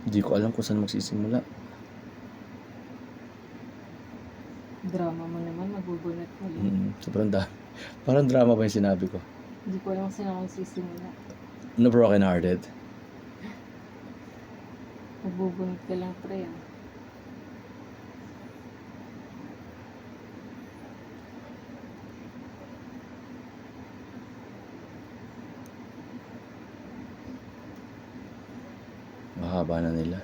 Hindi ko alam kung saan magsisimula. Drama mo naman, magbubunot ka lang. Sobrang parang drama ba yung sinabi ko? Hindi ko alam kung saan ako magsisimula. No, broken hearted. Magbubunot ka lang, pre. Mahaba na nila.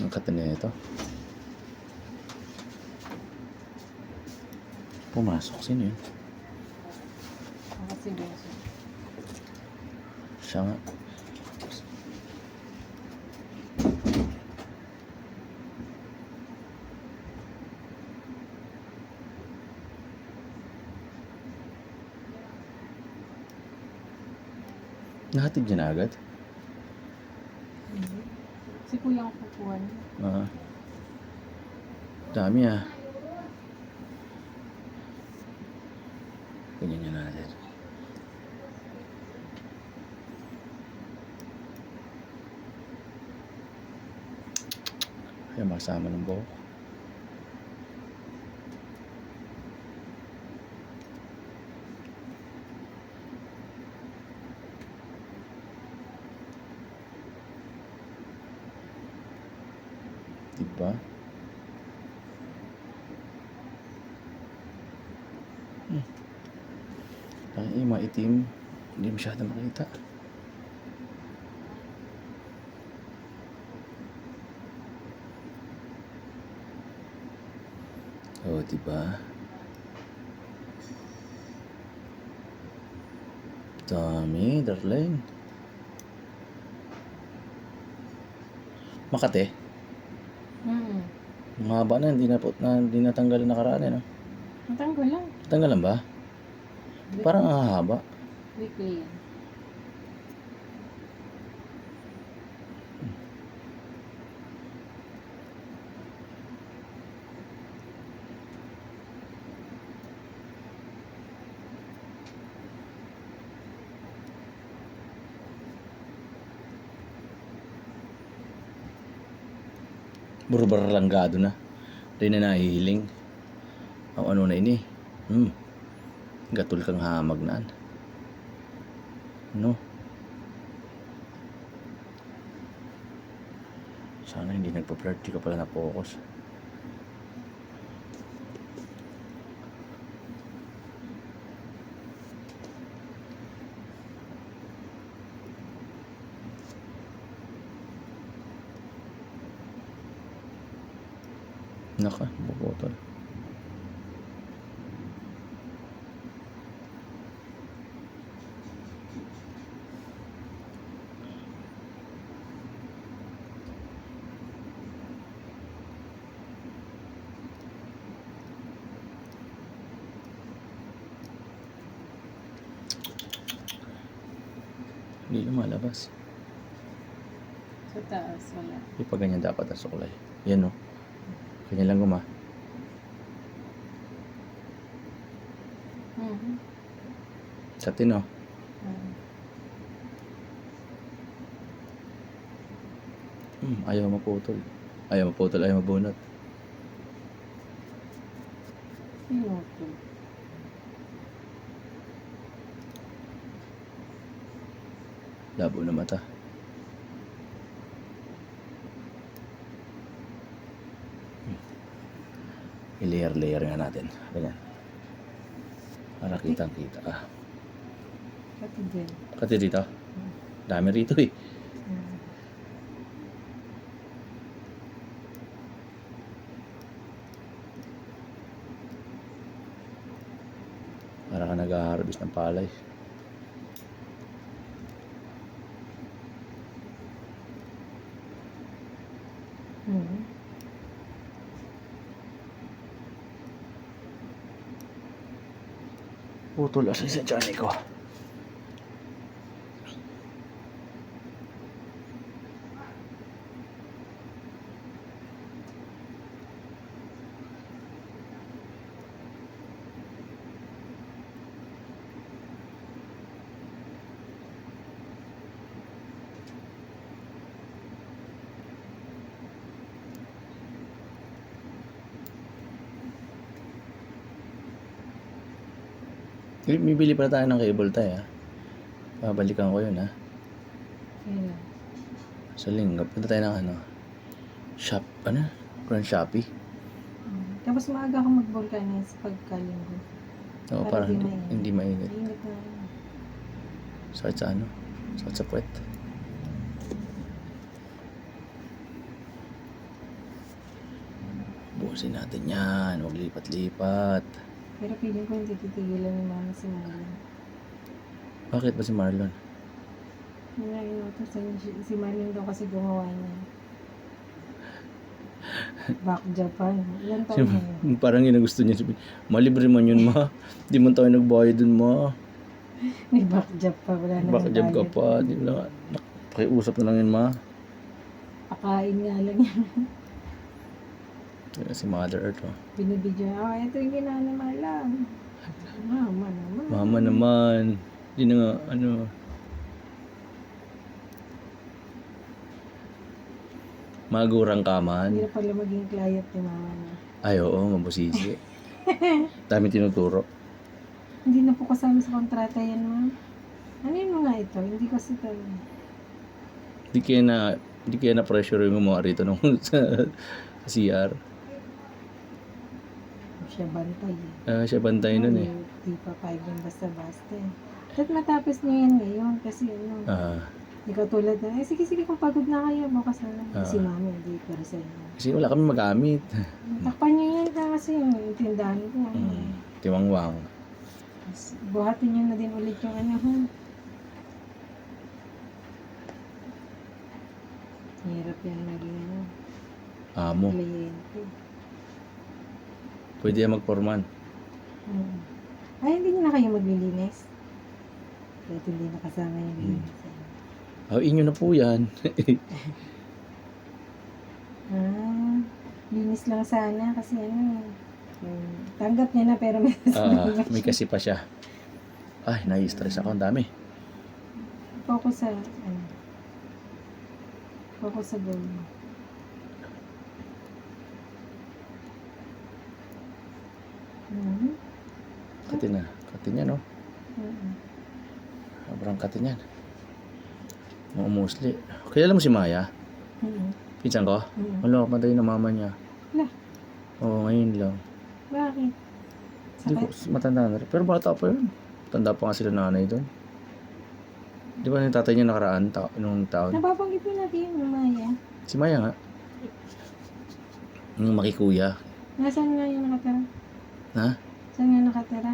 Ang kata na ito. Pumasok. Sino yun? Ang kasi beso. Siya nga. Nahatid niya na agad? Si kuya ang kukuha niya. Dami ah. Ganyan niya natin. Kaya makasama ng buhok. Diba? Ay, maitim. Hindi masyado makita. Oh, diba? Dami, darling. Makate. Mahaba na, hindi natanggal na nakaraan eh, no? Natanggal lang. Tanggalan ba? Parang hahaba. Weekly yan. Burbar langgado na. Hindi na nahihiling. Ang ano na ini. Gatul kang hamag naan. No? Sana hindi nagpa-flirt. Di ka pala na-focus. Naka, bubotol. Hindi lumalabas. Sa taas, wala. Di pa ganyan dapat ang suklay. Yan no. Ganyan lang guma. Sa tino. Ayaw maputol. Ayaw maputol, ayaw mabunot. Pinutol. Labo na mata. I-layer nga natin. Ganyan. Para kitang-kita. Pati din. Kasi dito. Dami rito eh. Para ka nag-harvest ng palay. Putol asa sa tiyan ko. Bibili pala tayo ng cable tie ha. Babalikan ko yun ha. Ayun. Sa linggo, punta tayo ng ano, shop, ano? Grand Shopee. Tapos maaga akong mag-vulcanize pagkalinggo. Oo, Para para di hindi mainit. Mainit na yun. Sakit sa ano? Sakit sa puwet. Bukasin natin yan. Huwag lipat-lipat. Pero feeling ko hindi titigilan ni mama si Marlon. Bakit ba si Marlon? Wala inutosan si Marlon daw kasi gumawa niya. Back Japan. Ilan taon na yun? Parang yun ang gusto niya sabihin. Malibre man yun ma. Di man tayo nagbayad dun ma. May back job pa. Wala na Baka job ka pa. Di mo lang. Pakiusap na lang yun ma. Pakain nga lang yan. Si Mother Earth oh. Binibidyo. Ito yung ginanama lang. Mama naman. Mama naman. Di na nga ano. Magurang ka man. Hindi na pala maging client ni mama na. Ay oo, mabusisi. Dami tinuturo. Hindi na po kasama sa kontrata yan, ma'am. Ano yun nga ito? Hindi kasi talaga. Di kaya na pressure yung mga rito nung sa CR. Siya bantay eh. Siya bantay nun eh. Di pa 5 yung basta-basta eh. At matapos niyo yan ngayon kasi ano. Hindi ka tulad na, sige kung pagod na kayo, bukas na lang. Si mami, hindi pa rin sa'yo. Kasi wala kami magamit. Takpan niyo yan kasi yung tindahan ko. Tiwangwang. Buhatin niyo na din ulit yung ano ha. Hirap yan naging ano. Amo. Kliyente. Pwede yan magporman. Ay, hindi na kayo maglilinis? Kahit hindi nakasama yung linis. Inyo na po yan. Linis lang sana kasi ano. Tanggap niya na pero May kasi pa siya. Ay, nai-stress ako. Ang dami. Focus sa ano. Focus sa goal mo. Katin na. Katin yan, no? Sobrang katin yan. Mga musli. Kilala mo si Maya? Pinsan ko? Wala, patay na mama niya. Wala. Oo, ngayon lang. Bakit? Hindi ko, matanda na rin. Pero bata pa yun. Tanda pa nga sila nanay doon. Di ba yung tatay niya nakaraan nung taon? Napapanggit mo natin yung Maya. Si Maya nga. Yung makikuya. Nasaan nga yung nakatira? Ha? Saan nga nakatira?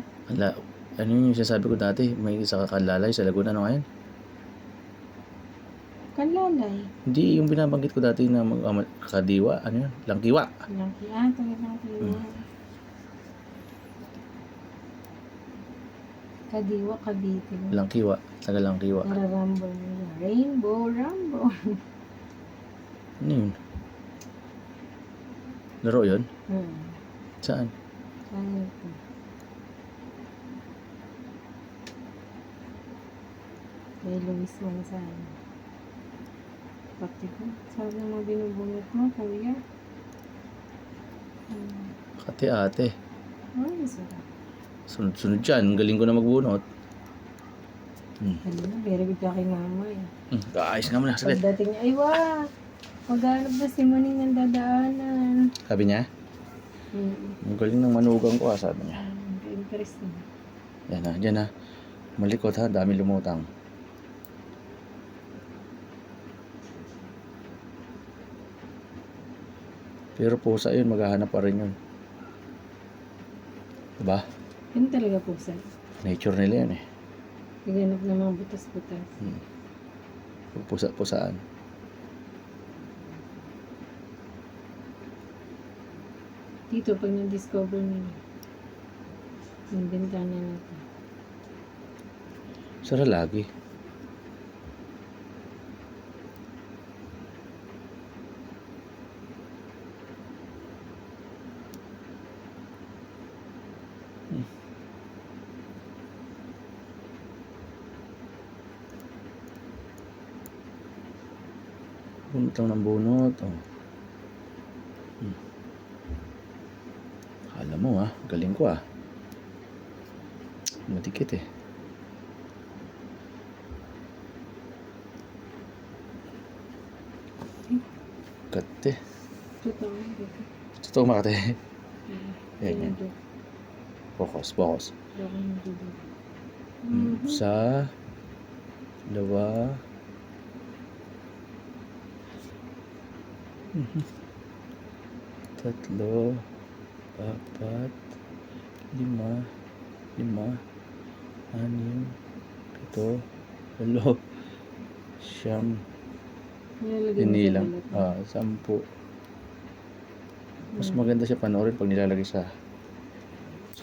Ano yung sinasabi ko dati? May isa kalalay sa Laguna. Ano ngayon? Kanlalay. Hindi, yung binabanggit ko dati na kadiwa. Ano yun? Langkiwa. Tagad Langkiwa. Kadiwa, Cavite. Langkiwa. Taga Langkiwa. Nararambol nila. Rainbow Rumble. Ano yun? Laro yun? Saan? Saan ito? Kay Luis Manzano. Pati ko. Saan naman binubunot mo, kuya? Kati ate. Ay, sarap. Sunod-sunod dyan. Ang galing ko na magbunot. Halina, very good ka kay mama eh. Ayos nga mo na. Saglit. Pagdating niya, ay wah! Maghanap na si Maning ng dadaanan. Sabi niya? Ang galing ng manugang ko sabi niya. Interesting. Yan na, dyan na. Malikot ha, dami lumutang. Pero pusa yun, maghahanap pa rin yun. Diba? Yun talaga po sa Nature nila yun eh. Naganap ng mga butas-butas. Pusa-pusaan. Dito, pag na-discover nila, yung bintana natin. Sara lagi. Bunot lang ng bunot. Oh. Akala mo galing ko Madikit eh. Kate. Totoo makate. Yan. Focus. Sa dalawa. Tatlo. Apat. Lima. Anim. Ito. 7. Siyam. Hindi lang. 10. Mas maganda siya panoorin pag nilalagay sa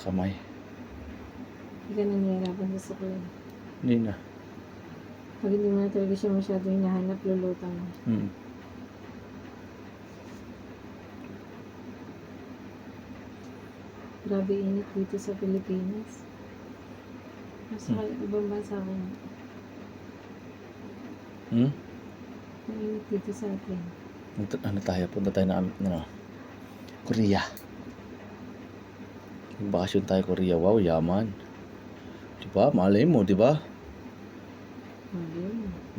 kamay. Hindi ka na nahihirapan sa suklay. Hindi na. Pag hindi mo na talaga siya masyado hinahanap, lulutang mo. Grabe init dito sa Pilipinas. Mas ibang bansa ko. Ang init dito sa atin. Punta tayo na Korea. Magbakasyon tayo Korea. Wow, yaman. Diba? Malay mo, diba?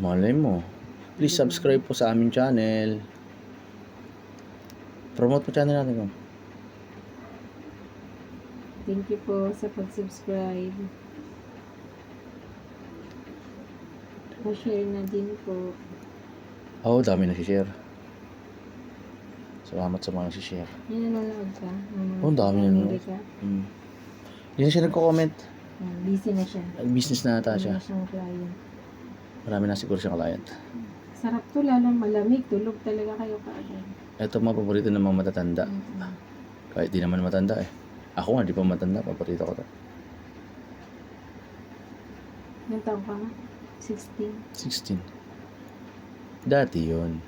Malay mo. Please subscribe po sa aming channel. Promote mo channel natin, ma'am. Thank you po sa pag-subscribe. Pa-share na din po. Dami nag-share. Salamat sa mga nag-share. Yan, nanonood ka? Ang dami nanonood. Hindi na siya nagko-comment. Busy na siya. Business na ata siya. Wala siyang client. Marami na siguro siyang client. Sarap to, lalo malamig. Tulog talaga kayo kaagad. Ito mga paborito ng mga matatanda. Kahit di naman matanda eh. Ako nga, di pa matanda. Paborito ko to. Ilang taon ka nga? 16. 16. Dati yun.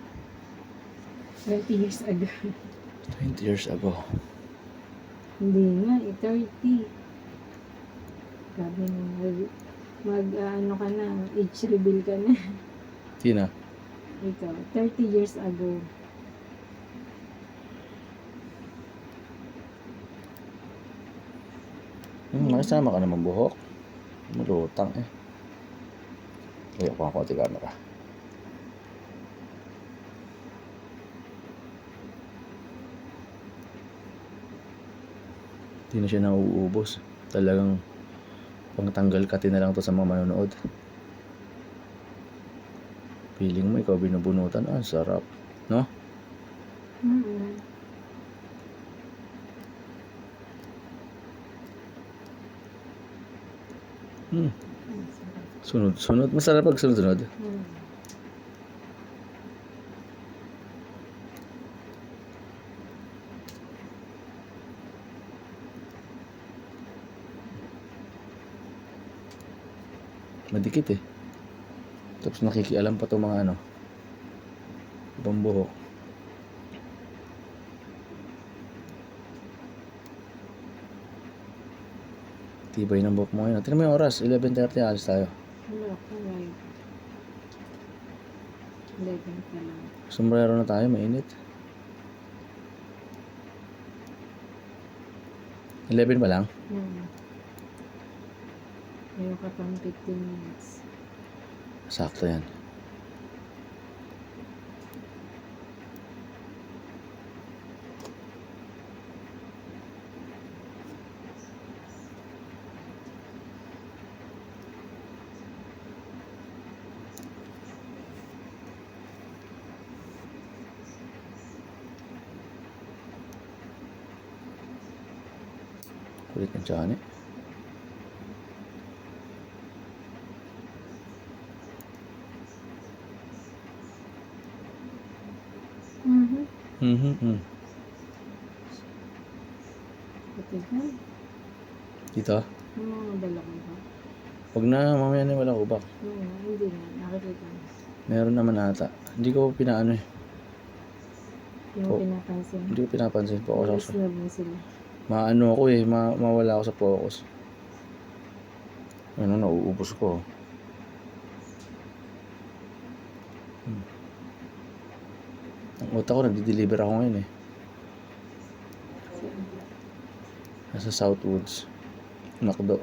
20 years ago. 20 years ago. Hindi nga, 30. Grabe na. Ano ka na, age reveal ka na. Tina. Ikaw, 30 years ago. Nakasama ka naman buhok. Malutang eh. Kaya ko ang konti camera. Hindi na siya nauubos. Talagang pangtanggal kati na lang to sa mga manonood. Feeling mo ikaw binubunutan. Sarap. No? Sunod. Masarap pag sunod. Madikit eh. Tapos nakikialam pa to mga ibang buhok. Tibay ng buhok mo ngayon. Tingnan mo yung oras. 11:30 alis tayo. Wala ko, right. 11 pa lang. Sombrero na tayo. Mainit. 11 pa lang? Meron ka pang 15 minutes. Sakto yan. Kulit ng tiyan eh. Pati ka. Dito? Ano mga dala ko ba? Huwag na, mamaya na wala ubak. Hindi na. Nakikita mo. Meron naman ata. Hindi ko pinaano eh. Yung Oh. pinapansin. Hindi ko pinapansin. Focus ako. Love mo sila. Maano ako eh. Mawala ako sa focus. Ano, nauubos ko. Ang utak ko, nagdi-deliver ako ngayon eh. Nasa Southwoods. Nakdo.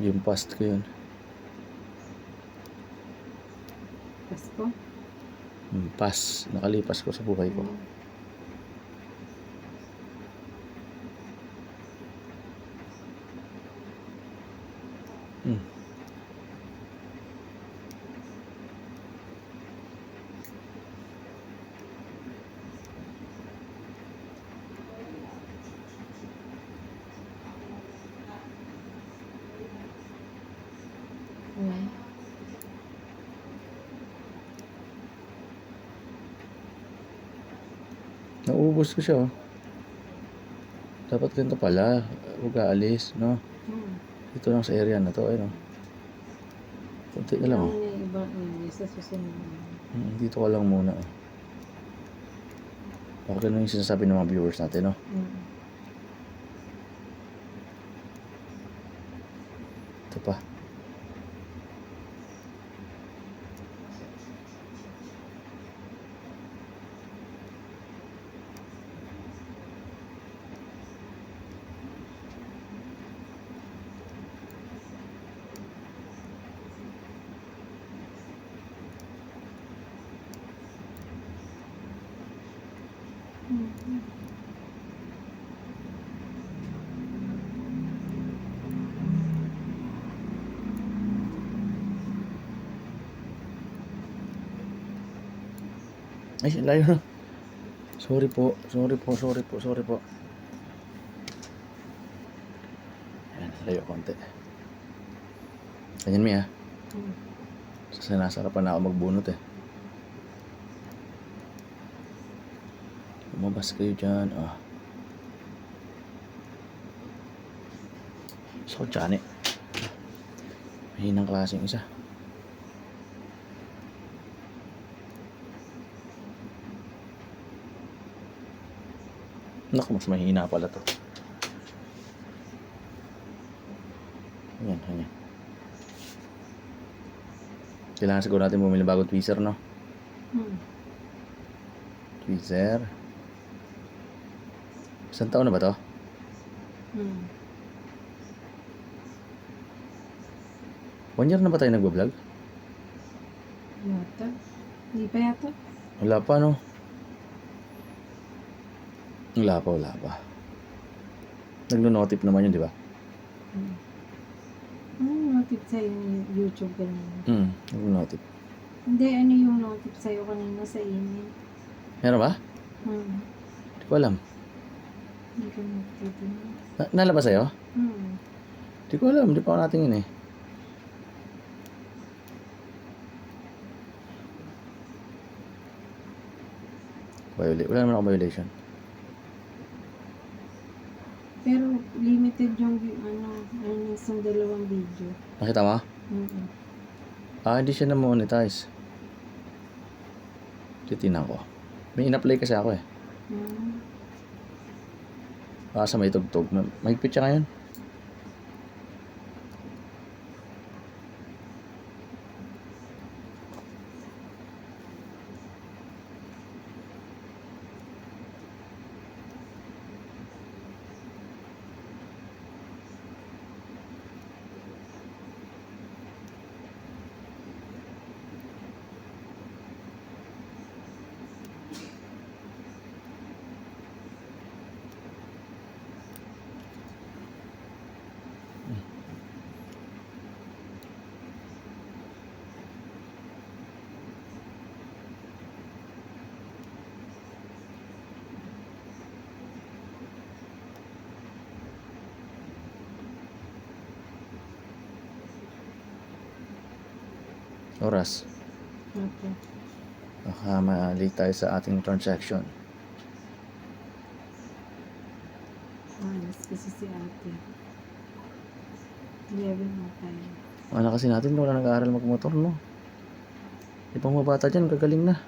Yung past ko yun. Pasko? Pass. Nakalipas ko sa buhay ko. Naubos ko siya oh. Dapat ganito pala. Huwag aalis, no? Dito lang sa area na to, ayun oh. Kunti na lang oh. Iba sa susunod. Dito ka lang muna oh. Baka ganun yung sinasabi ng mga viewers natin, no? Ito pa. Ay, layo na. Sorry po. Ayan, layo konti. Ganyan mi ha. Sinasarapan na ako magbunot eh. Lumabas kayo dyan. So, dyan eh. Mahinang klaseng isa. Naku, mas mahina pala to. Ayan. Kailangan siguro natin bumili bagong tweezer, no? Tweezer. Isang taon na ba to? 1 year na ba tayo nagbablog? Yata. Hindi pa yata. Wala pa, no? Wala pa. Nagno-notif naman yun, di ba? Notif sa'yo yung YouTube kanina? Nagno-notif. Hindi, ano yung notif sa'yo kanina sa email? Meron ba? Hindi ko alam. Hindi ka nagtitin. Nalabas sa'yo? Hindi ko alam, hindi pa ako natingin eh. Wala naman ako violation. Pero limited yung isang 2 video. Nakita mo? Hindi siya na-monetize. Titinan ko. May in-apply kasi ako eh. Sa may tugtog. Mahigpit siya ngayon. Oras. Okay. Baka ma-late tayo sa ating transaction. class kasi si ate. 11:05. Wala kasi natin, wala nag-aaral magmotor, no? Ibang mabata dyan, gagaling na.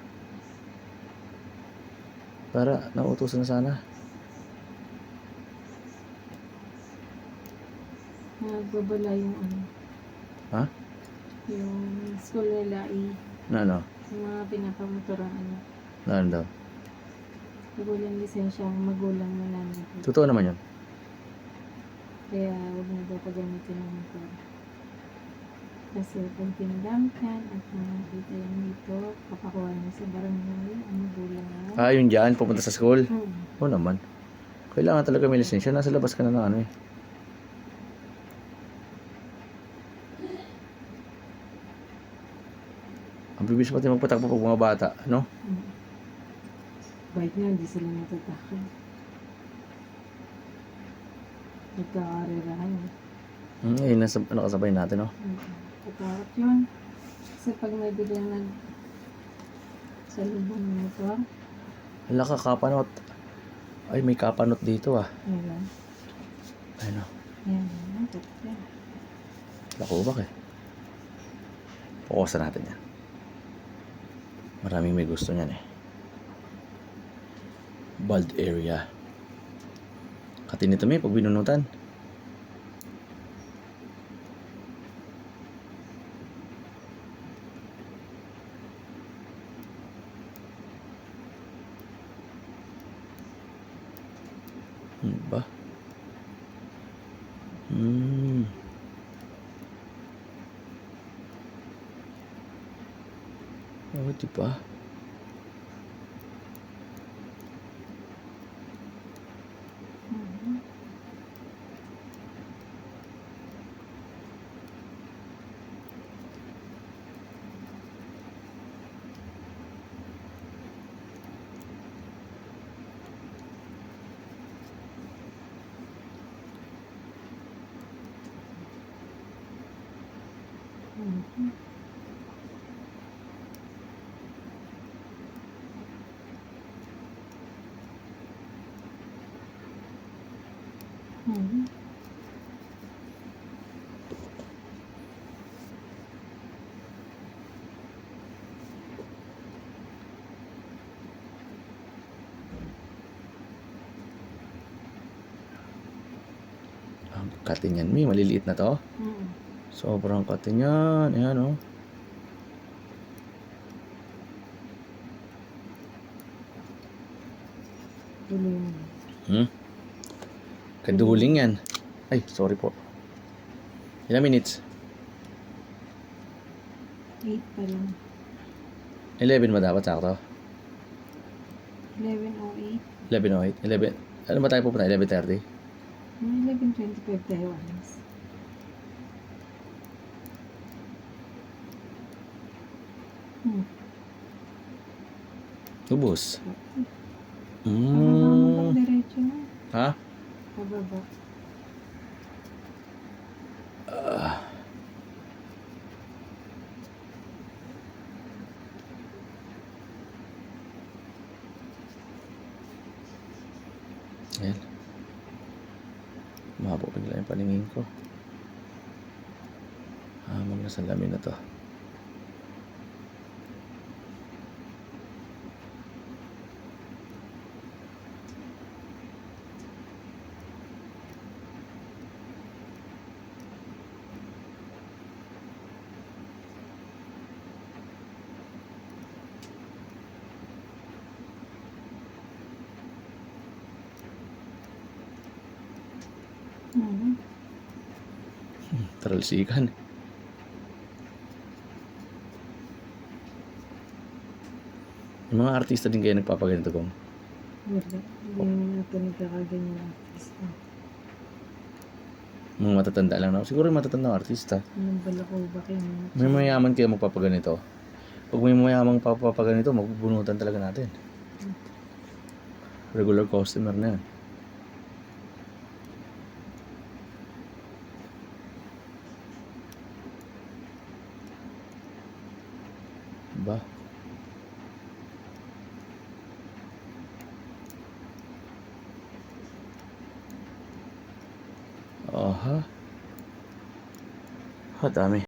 Para nautusan na sana. Nagbabala yung ano. Ha? Yung school nila Na ano? yung mga pinapamotorang ano. Naan daw? Walang lisensya ang magulang na namin. Totoo naman yun. Kaya huwag na daw pagamitin ng motor. Kasi kung pinadamit yan at nakakita yan dito, papakuha niya sa barangay ang magulang na. Ah, yun dyan, pupunta sa school. Hmm. Oo naman. Kailangan talaga may lisensya. Nasa labas ka na ng ano eh. Ang bibis pati magpatakbo pag mga bata, no? Bait nga, hindi sila natatakot. Nagkakarirahan. Eh, nasa, nakasabay natin, no? Katakot yun. Kasi pag may biglang sa lubong ng motor, Wala ka, kapanot. Ay, may kapanot dito ah. ayan. Ano? Ayan, takot yan. Lakubak eh. Pukusan natin yan. Maraming may gusto niyan eh. Bald area. Katinito may pag binunutan. Ba? Oh, diba? Ang katin yan, may maliliit na to. Sobrang katin yan. Ayan oh. Kaduling yan. Ay, sorry po. Ilang minutes? 8 pa lang. 11 ba dapat sakto? 11:08. 11:08? 11. Ano ba tayo pupunta? 11:30? 11:25 tayo alas. Ubus. Pababa, diretso na. Ha? Pababa. Ayan. Mahabo bigla yung paningin ko. Hamang na salamin na to. Taralsikan. Yung mga artista din kayo nagpapaganito kong. Wala. Hindi natin nagkakaganyan ang artista. Mga matatanda lang na. Siguro yung matatanda artista. Anong balakubak yung May mayaman kayo magpapaganito. Pag may mayamang papapaganito, magbubunutan talaga natin. Regular customer na yan. Ba? Aha. Ha, dami.